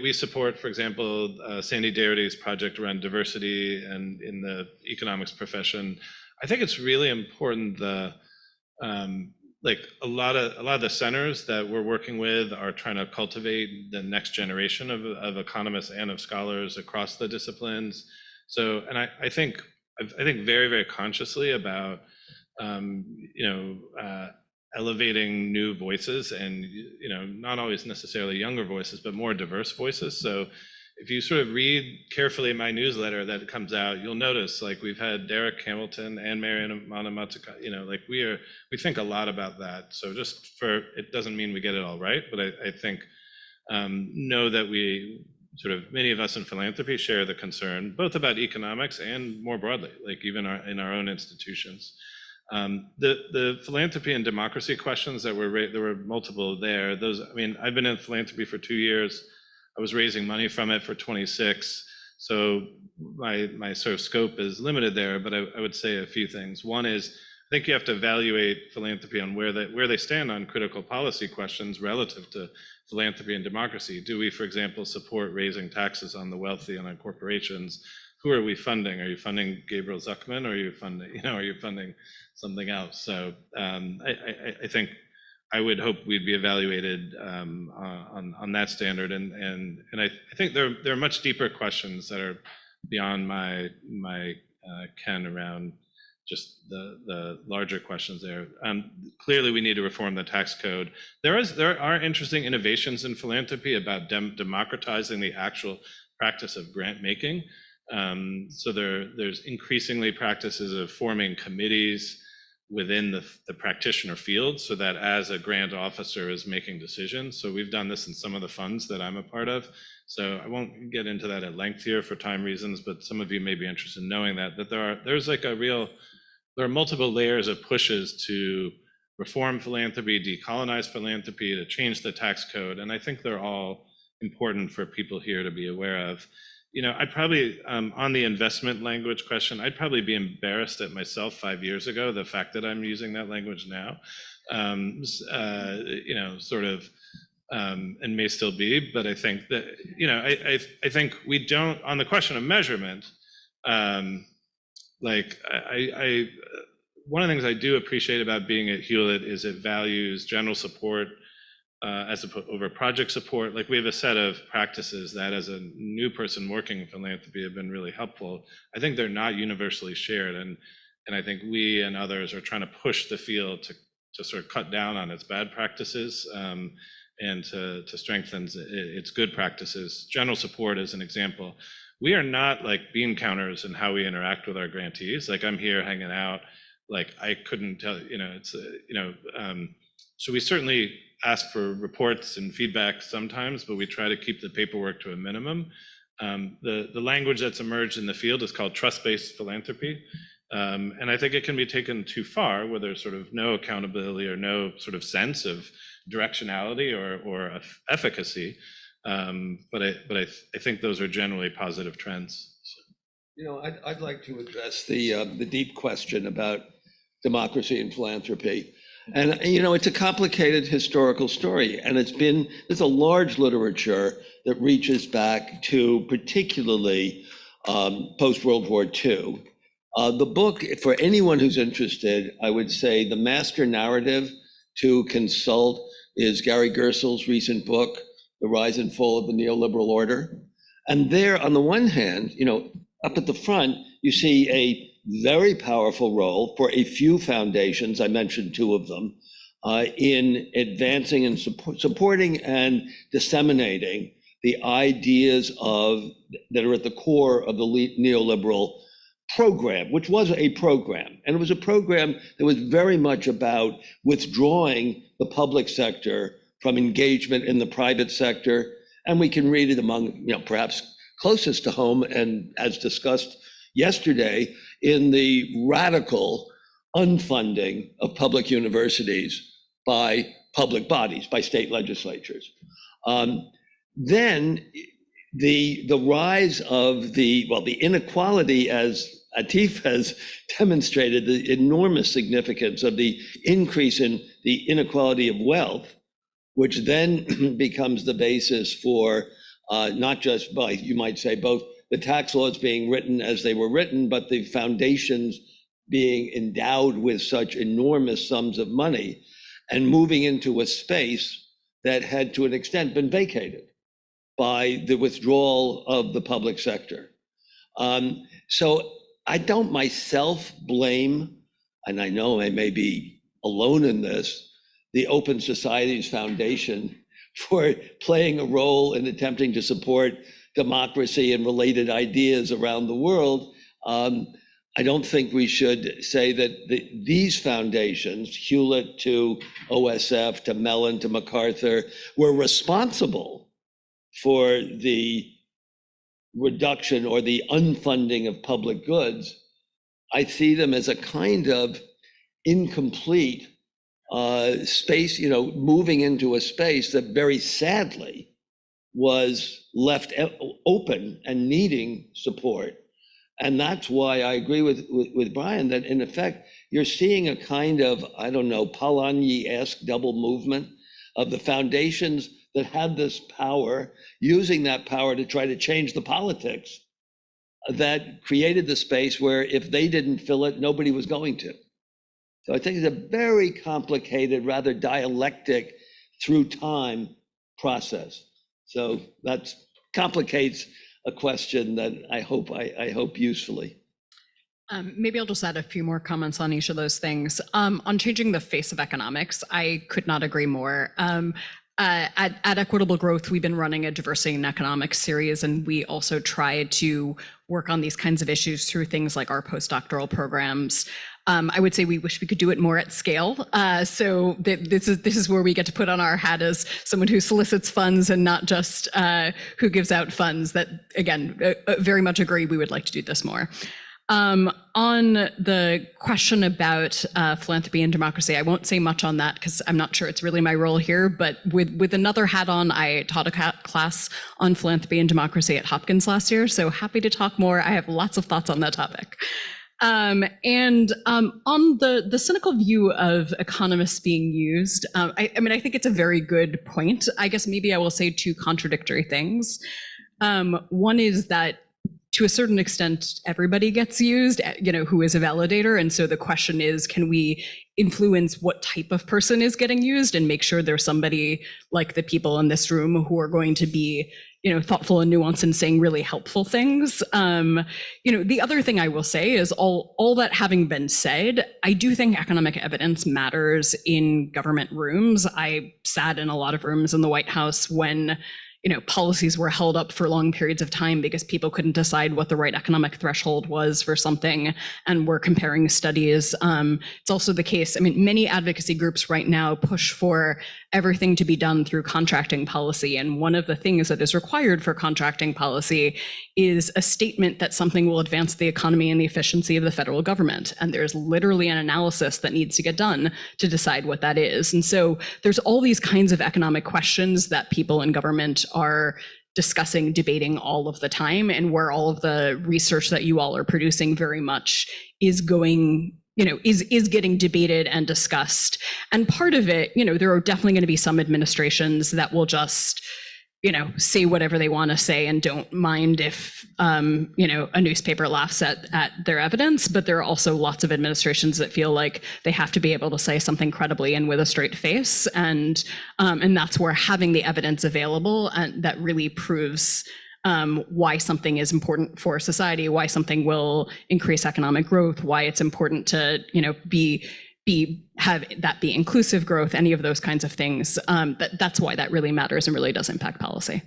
we support, for example, Sandy Darity's project around diversity and in the economics profession. I think it's really important like a lot of the centers that we're working with are trying to cultivate the next generation of economists and of scholars across the disciplines. So, and I think very, very consciously about elevating new voices, and not always necessarily younger voices, but more diverse voices. So if you sort of read carefully my newsletter that comes out, you'll notice like we've had Derek Hamilton and Mariana Matsuka, like we think a lot about that. So it doesn't mean we get it all right, but I think know that we many of us in philanthropy share the concern, both about economics and more broadly, like even in our own institutions. The philanthropy and democracy questions there were multiple there. I've been in philanthropy for 2 years. I was raising money from it for 26. So my sort of scope is limited there, but I would say a few things. One is, I think you have to evaluate philanthropy on where they stand on critical policy questions relative to philanthropy and democracy. Do we, for example, support raising taxes on the wealthy and on corporations? Who are we funding? Are you funding Gabriel Zuckman, or are you funding something else? So I think I would hope we'd be evaluated on that standard, and I think there are much deeper questions that are beyond my ken around just the larger questions there. Clearly, we need to reform the tax code. There are interesting innovations in philanthropy about democratizing the actual practice of grant making. So there's increasingly practices of forming committees within the practitioner field, so that as a grant officer is making decisions. So we've done this in some of the funds that I'm a part of. So I won't get into that at length here for time reasons, but some of you may be interested in knowing that there are multiple layers of pushes to reform philanthropy, decolonize philanthropy, to change the tax code. And I think they're all important for people here to be aware of. I'd probably, on the investment language question, I'd probably be embarrassed at myself 5 years ago, the fact that I'm using that language now, and may still be, but I think that, I think we don't, on the question of measurement, one of the things I do appreciate about being at Hewlett is it values general support over project support. Like, we have a set of practices that, as a new person working in philanthropy, have been really helpful. I think they're not universally shared, and I think we and others are trying to push the field to sort of cut down on its bad practices and to strengthen its good practices. General support is an example. We are not like bean counters in how we interact with our grantees. Like, I'm here hanging out. Like, I couldn't tell, so we certainly ask for reports and feedback sometimes, but we try to keep the paperwork to a minimum. The language that's emerged in the field is called trust-based philanthropy. And I think it can be taken too far, where there's sort of no accountability or no sort of sense of directionality or efficacy. But I think those are generally positive trends. I'd like to address the deep question about democracy and philanthropy. And, it's a complicated historical story, and there's a large literature that reaches back to particularly post-World War II. The book, for anyone who's interested, I would say the master narrative to consult is Gary Gerson's recent book, The Rise and Fall of the Neoliberal Order. And there, on the one hand, up at the front, you see a very powerful role for a few foundations, I mentioned two of them, in advancing and supporting and disseminating the ideas that are at the core of the neoliberal program, which was a program. And it was a program that was very much about withdrawing the public sector from engagement in the private sector. And we can read it among, perhaps closest to home, and as discussed yesterday, in the radical unfunding of public universities by public bodies, by state legislatures. Then the rise of the inequality, as Atif has demonstrated, the enormous significance of the increase in the inequality of wealth, which then becomes the basis for not just by, you might say, both the tax laws being written as they were written, but the foundations being endowed with such enormous sums of money and moving into a space that had to an extent been vacated by the withdrawal of the public sector. So I don't myself blame, and I know I may be alone in this, the Open Societies Foundation for playing a role in attempting to support democracy and related ideas around the world. I don't think we should say that these foundations, Hewlett to OSF to Mellon to MacArthur, were responsible for the reduction or the unfunding of public goods. I see them as a kind of incomplete space, moving into a space that very sadly was left open and needing support. And that's why I agree with Brian that in effect, you're seeing a kind of, Polanyi-esque double movement of the foundations that had this power, using that power to try to change the politics that created the space where if they didn't fill it, nobody was going to. So I think it's a very complicated, rather dialectic through time process. So that complicates a question that I hope usefully. Maybe I'll just add a few more comments on each of those things. On changing the face of economics, I could not agree more. At Equitable Growth, we've been running a diversity in economics series, and we also try to work on these kinds of issues through things like our postdoctoral programs. I would say we wish we could do it more at scale. So this is where we get to put on our hat as someone who solicits funds and not just who gives out funds. That, again, very much agree, we would like to do this more. On the question about philanthropy and democracy, I won't say much on that because I'm not sure it's really my role here, but with another hat on, I taught a class on philanthropy and democracy at Hopkins last year, so happy to talk more. I have lots of thoughts on that topic. On the cynical view of economists being used, I mean, I think it's a very good point. I guess maybe I will say two contradictory things. One is that to a certain extent, everybody gets used, who is a validator. And so the question is, can we influence what type of person is getting used and make sure there's somebody like the people in this room who are going to be, thoughtful and nuanced and saying really helpful things. The other thing I will say is all that having been said, I do think economic evidence matters in government rooms. I sat in a lot of rooms in the White House when policies were held up for long periods of time because people couldn't decide what the right economic threshold was for something, and we're comparing studies. It's also the case, many advocacy groups right now push for everything to be done through contracting policy. And one of the things that is required for contracting policy is a statement that something will advance the economy and the efficiency of the federal government. And there's literally an analysis that needs to get done to decide what that is. And so there's all these kinds of economic questions that people in government are discussing, debating all of the time, and where all of the research that you all are producing very much is going, is getting debated and discussed. And part of it, there are definitely going to be some administrations that will just, say whatever they want to say and don't mind if, a newspaper laughs at their evidence. But there are also lots of administrations that feel like they have to be able to say something credibly and with a straight face. And that's where having the evidence available and that really proves why something is important for society, why something will increase economic growth, why it's important to, have that be inclusive growth, any of those kinds of things. That's why that really matters and really does impact policy.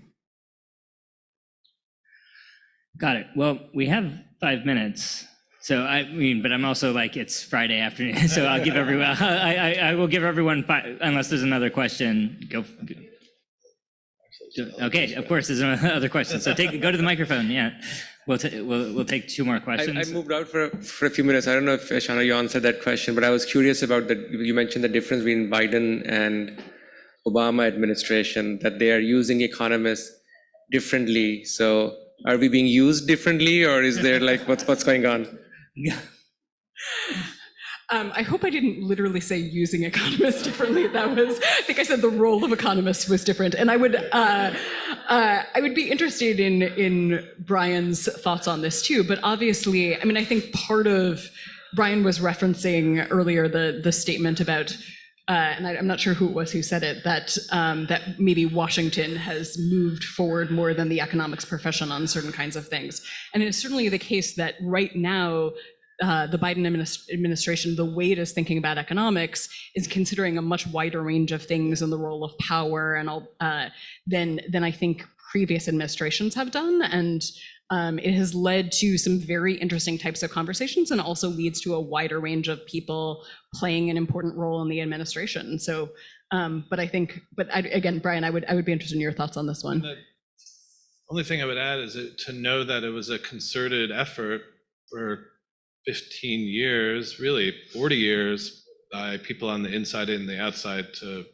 Got it. Well, we have 5 minutes. So but I'm also like, it's Friday afternoon, so I'll give everyone, I will give everyone 5, unless there's another question. Go. Okay, of course, there's another question. So go to the microphone. Yeah, we'll take 2 more questions. I moved out for a few minutes. I don't know if Shayna, you answered that question, but I was curious about that. You mentioned the difference between Biden and Obama administration, that they are using economists differently. So are we being used differently, or is there like what's going on? I hope I didn't literally say using economists differently. That was, I think I said the role of economists was different. And I would be interested in Brian's thoughts on this too. But obviously, I think part of, Brian was referencing earlier the statement about, and I'm not sure who it was who said it, that maybe Washington has moved forward more than the economics profession on certain kinds of things. And it's certainly the case that right now, the Biden administration, the way it is thinking about economics is considering a much wider range of things and the role of power and all than I think previous administrations have done. And it has led to some very interesting types of conversations and also leads to a wider range of people playing an important role in the administration. So, again, Brian, I would be interested in your thoughts on this one. The only thing I would add is to know that it was a concerted effort for 15 years, really 40 years, by people on the inside and the outside to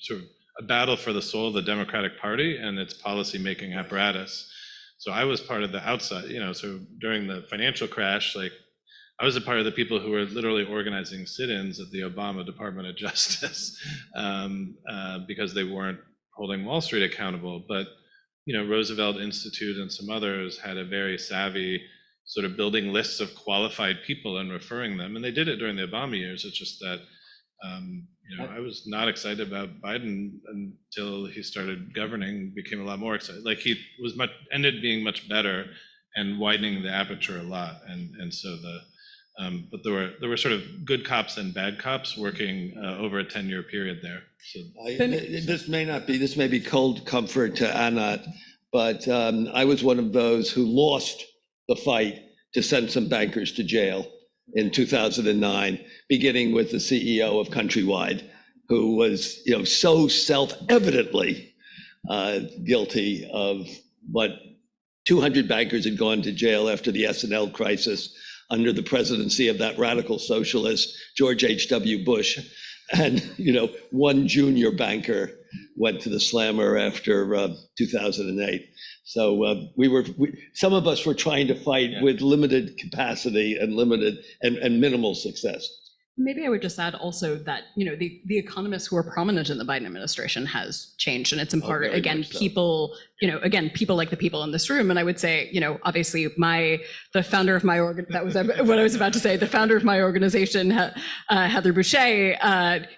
sort of a battle for the soul of the Democratic Party and its policy-making apparatus. So I was part of the outside, so during the financial crash, like I was a part of the people who were literally organizing sit-ins at the Obama Department of Justice because they weren't holding Wall Street accountable. But, Roosevelt Institute and some others had a very savvy sort of building lists of qualified people and referring them. And they did it during the Obama years. It's just that, I was not excited about Biden until he started governing, became a lot more excited. Like he was ended being much better and widening the aperture a lot. And so but there were sort of good cops and bad cops working over a 10-year period there. So this may be cold comfort to Anat, but I was one of those who lost the fight to send some bankers to jail in 2009, beginning with the CEO of Countrywide, who was, so self-evidently guilty of what 200 bankers had gone to jail after the S&L crisis under the presidency of that radical socialist, George H.W. Bush. And, one junior banker went to the slammer after 2008. So some of us were trying to fight with limited capacity and limited and minimal success. Maybe I would just add also that, the economists who are prominent in the Biden administration has changed. And it's important, again, so. people like the people in this room. And I would say, obviously the founder of my that was what I was about to say, the founder of my organization, Heather Boucher,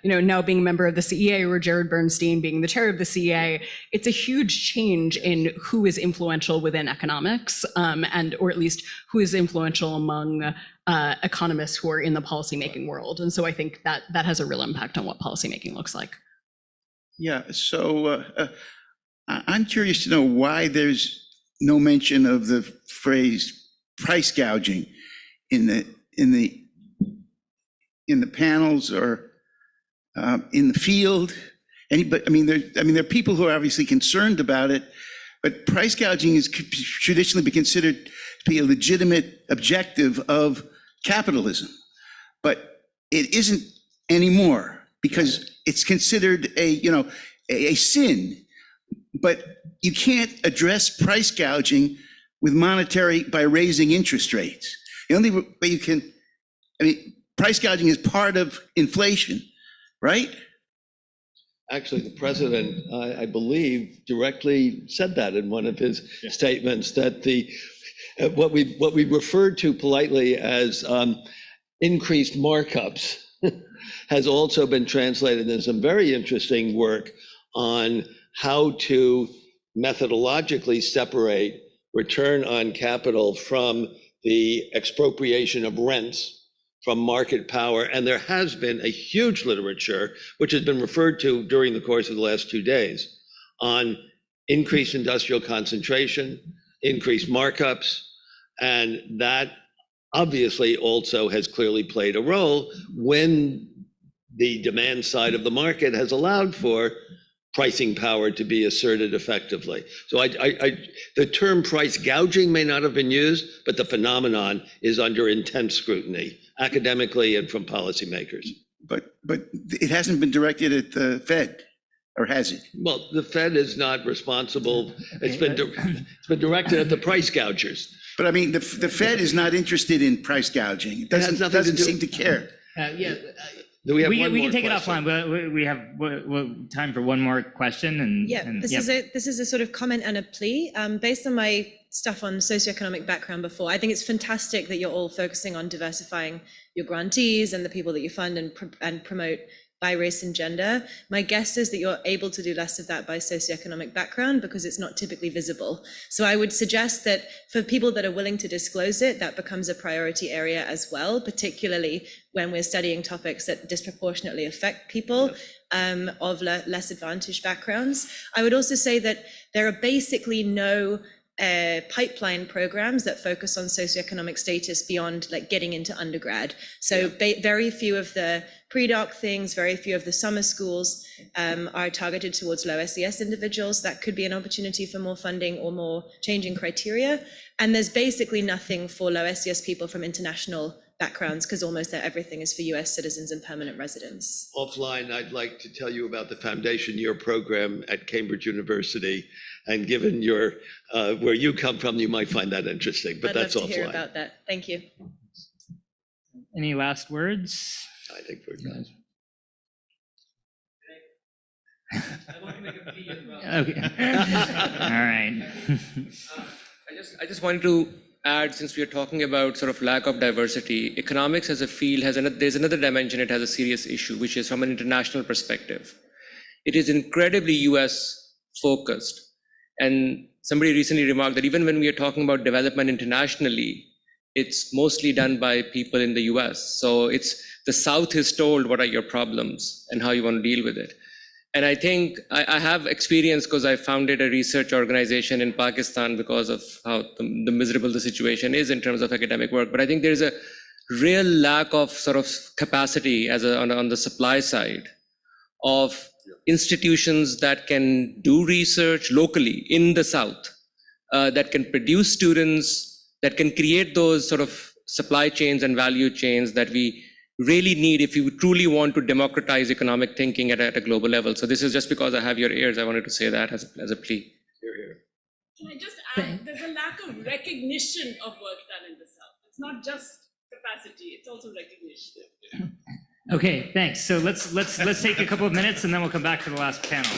now being a member of the CEA, or Jared Bernstein being the chair of the CEA, it's a huge change in who is influential within economics, or at least who is influential among economists who are in the policymaking world. And so I think that has a real impact on what policymaking looks like. Yeah, so I'm curious to know why there's no mention of the phrase price gouging in the panels or in the field. There are people who are obviously concerned about it, but price gouging is traditionally been considered to be a legitimate objective of capitalism, but it isn't anymore because it's considered a sin. But you can't address price gouging by raising interest rates. The only way you can, price gouging is part of inflation, right? Actually, the president, I believe, directly said that in one of his statements, that what we referred to politely as increased markups has also been translated in some very interesting work on how to methodologically separate return on capital from the expropriation of rents from market power. And there has been a huge literature, which has been referred to during the course of the last 2 days, on increased industrial concentration, increased markups, and that obviously also has clearly played a role when the demand side of the market has allowed for pricing power to be asserted effectively. So the term price gouging may not have been used, but the phenomenon is under intense scrutiny, academically and from policymakers. But it hasn't been directed at the Fed, or has it? Well, the Fed is not responsible. It's been directed at the price gougers. But the Fed is not interested in price gouging. It doesn't seem to care. We can take it offline, but we have time for one more question. This is a sort of comment and a plea. Based on my stuff on socioeconomic background before, I think it's fantastic that you're all focusing on diversifying your grantees and the people that you fund and promote by race and gender. My guess is that you're able to do less of that by socioeconomic background because it's not typically visible. So I would suggest that for people that are willing to disclose it, that becomes a priority area as well, particularly when we're studying topics that disproportionately affect people of less advantaged backgrounds. I would also say that there are basically no pipeline programs that focus on socioeconomic status beyond getting into undergrad. So very few of the pre-doc things, very few of the summer schools are targeted towards low SES individuals. That could be an opportunity for more funding or more changing criteria. And there's basically nothing for low SES people from international backgrounds because almost everything is for US citizens and permanent residents. Offline, I'd like to tell you about the Foundation Year program at Cambridge University. And given your where you come from, you might find that interesting, but that's offline. I'd love to hear about that. Thank you. Any last words? I think we're done. I want to make a plea as well. Okay. All right. I just wanted to add, since we are talking about sort of lack of diversity, economics as a field there's another dimension. It has a serious issue, which is from an international perspective. It is incredibly US focused. And somebody recently remarked that even when we are talking about development internationally, it's mostly done by people in the US. So it's the South is told what are your problems and how you want to deal with it. And I think I have experience because I founded a research organization in Pakistan because of how the miserable the situation is in terms of academic work. But I think there's a real lack of sort of capacity on the supply side of institutions that can do research locally in the South, that can produce students, that can create those sort of supply chains and value chains that we really need if you truly want to democratize economic thinking at a global level. So this is just because I have your ears, I wanted to say that as a plea. Can I just add, there's a lack of recognition of work done in the South. It's not just capacity, it's also recognition. Okay, thanks. So let's take a couple of minutes and then we'll come back to the last panel.